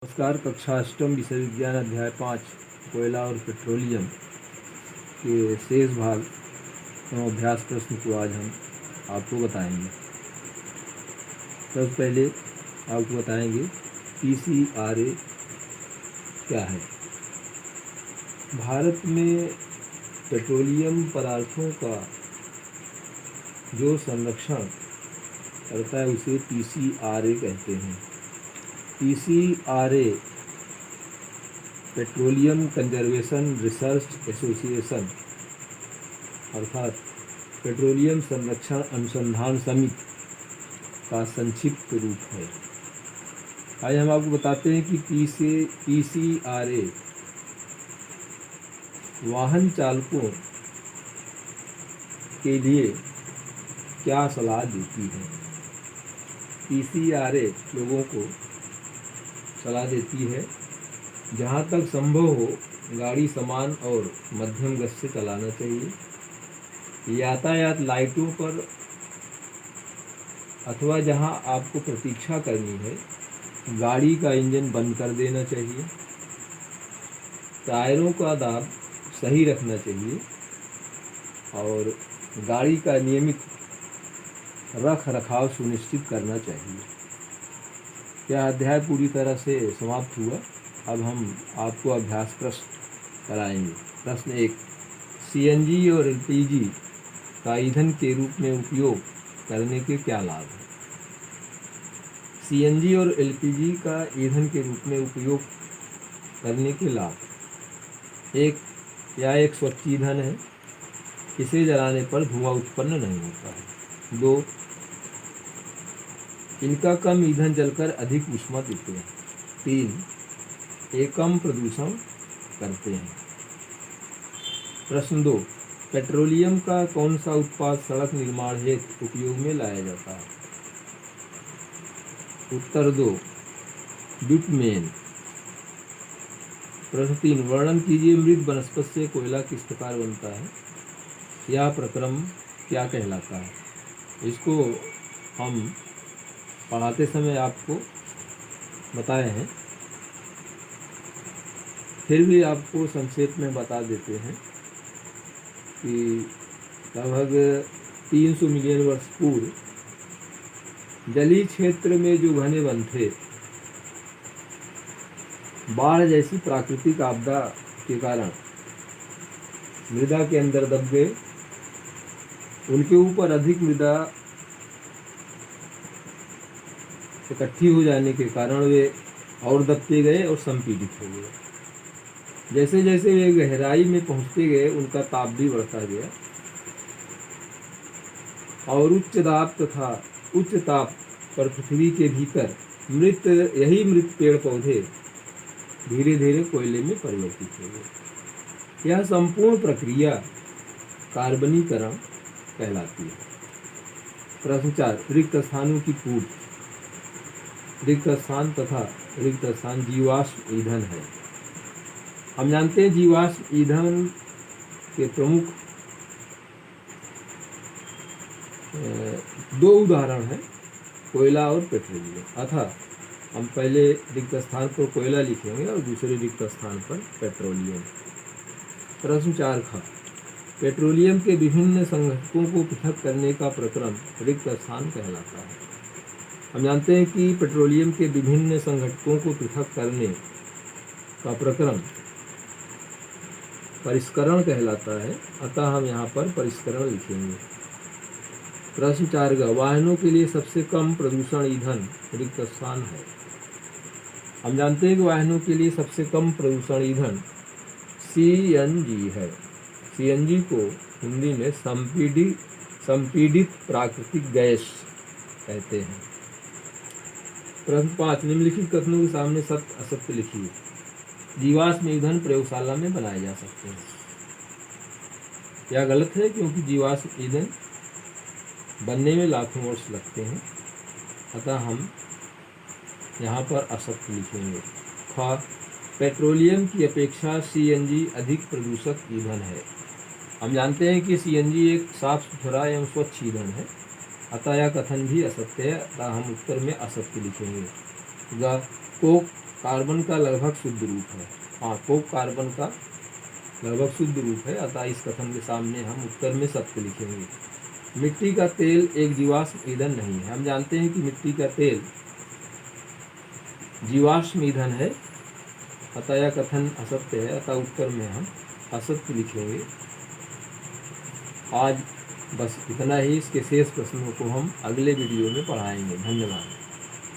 नमस्कार। कक्षा अष्टम विषय विज्ञान अध्याय 5 कोयला और पेट्रोलियम के शेष भाग एवं अभ्यास प्रश्न को आज हम आपको बताएंगे। सबसे पहले आपको बताएंगे पीसीआरए क्या है। भारत में पेट्रोलियम पदार्थों का जो संरक्षण करता है उसे पीसीआरए कहते हैं। PCRA petroleum conservation research association अर्थात पेट्रोलियम संरक्षण अनुसंधान समिति का संक्षिप्त रूप है। आज हम आपको बताते हैं कि पीसीआरए वाहन चालकों के लिए क्या सलाह देती है। पीसीआरए लोगों को सलाह देती है जहाँ तक संभव हो गाड़ी समान और मध्यम गति से चलाना चाहिए। यातायात लाइटों पर अथवा जहाँ आपको प्रतीक्षा करनी है गाड़ी का इंजन बंद कर देना चाहिए। टायरों का दाब सही रखना चाहिए और गाड़ी का नियमित रख रखाव सुनिश्चित करना चाहिए। यह अध्याय पूरी तरह से समाप्त हुआ। अब हम आपको अभ्यास प्रश्न कराएंगे। प्रश्न 1, सीएनजी और एलपीजी का ईंधन के रूप में उपयोग करने के क्या लाभ हैं। सीएनजी और एलपीजी का ईंधन के रूप में उपयोग करने के लाभ। 1, यह एक स्वच्छ ईंधन है, इसे जलाने पर धुआं उत्पन्न नहीं होता है। 2, इनका कम ईंधन जलकर अधिक ऊष्मा देते हैं। 3, ये कम प्रदूषण करते हैं। प्रश्न 2, पेट्रोलियम का कौन सा उत्पाद सड़क निर्माण हेतु उपयोग में लाया जाता है। उत्तर 2, बिटुमेन। प्रश्न 3, वर्णन कीजिए मृत वनस्पति से कोयला किस प्रकार बनता है। यह प्रक्रम क्या कहलाता है। इसको हम पढ़ाते समय आपको बताए हैं, फिर भी आपको संक्षेप में बता देते हैं कि लगभग 300 मिलियन वर्ष पूर्व जलीय क्षेत्र में जो घने वन थे, बाढ़ जैसी प्राकृतिक आपदा के कारण मृदा के अंदर दब गए। उनके ऊपर अधिक मृदा इकट्ठी हो जाने के कारण वे और दबते गए और संपीड़ित हो गए। जैसे जैसे वे गहराई में पहुंचते गए उनका ताप भी बढ़ता गया और उच्च दाब तथा उच्च ताप पर पृथ्वी के भीतर यही मृत पेड़ पौधे धीरे धीरे कोयले में परिवर्तित हो गए। यह संपूर्ण प्रक्रिया कार्बनीकरण कहलाती है। प्रश्न 4, रिक्त स्थानों की पूर्ति। रिक्त स्थान तथा रिक्त स्थान जीवाश्म ईंधन है। हम जानते हैं जीवाश्म ईंधन के प्रमुख 2 उदाहरण हैं, कोयला और पेट्रोलियम। अतः हम पहले रिक्त स्थान पर कोयला लिखेंगे और दूसरे रिक्त स्थान पर पेट्रोलियम। प्रश्न 4 ख, पेट्रोलियम के विभिन्न संघटकों को पृथक करने का प्रक्रम रिक्त स्थान कहलाता है। हम जानते हैं कि पेट्रोलियम के विभिन्न संघटकों को पृथक करने का प्रक्रम परिष्करण कहलाता है, अतः हम यहाँ पर परिष्करण लिखेंगे। प्रश्न 4 का, वाहनों के लिए सबसे कम प्रदूषण ईंधन रिक्त स्थान है। हम जानते हैं कि वाहनों के लिए सबसे कम प्रदूषण ईंधन सीएनजी है। सीएनजी को हिंदी में संपीड़ित प्राकृतिक गैस कहते हैं। प्रश्न 5, निम्नलिखित कथनों के सामने सत्य असत्य लिखिए। जीवाश्म ईंधन प्रयोगशाला में बनाए जा सकते हैं। यह गलत है क्योंकि जीवाश्म ईंधन बनने में लाखों वर्ष लगते हैं, अतः हम यहाँ पर असत्य लिखेंगे। ख, पेट्रोलियम की अपेक्षा सीएनजी अधिक प्रदूषक ईंधन है। हम जानते हैं कि सीएनजी एक साफ सुथरा एवं स्वच्छ ईंधन है, अतः यह कथन भी असत्य है, अतः हम उत्तर में असत्य लिखेंगे। ग, कोक कार्बन का लगभग शुद्ध रूप है। हाँ, कोक कार्बन का लगभग शुद्ध रूप है, अतः इस कथन के सामने हम उत्तर में सत्य लिखेंगे। मिट्टी का तेल एक जीवाश्म ईंधन नहीं है। हम जानते हैं कि मिट्टी का तेल जीवाश्म ईंधन है, अतः यह कथन असत्य है, अतः उत्तर में हम असत्य लिखेंगे। आज बस इतना ही। इसके शेष प्रश्नों को हम अगले वीडियो में पढ़ाएंगे। धन्यवाद।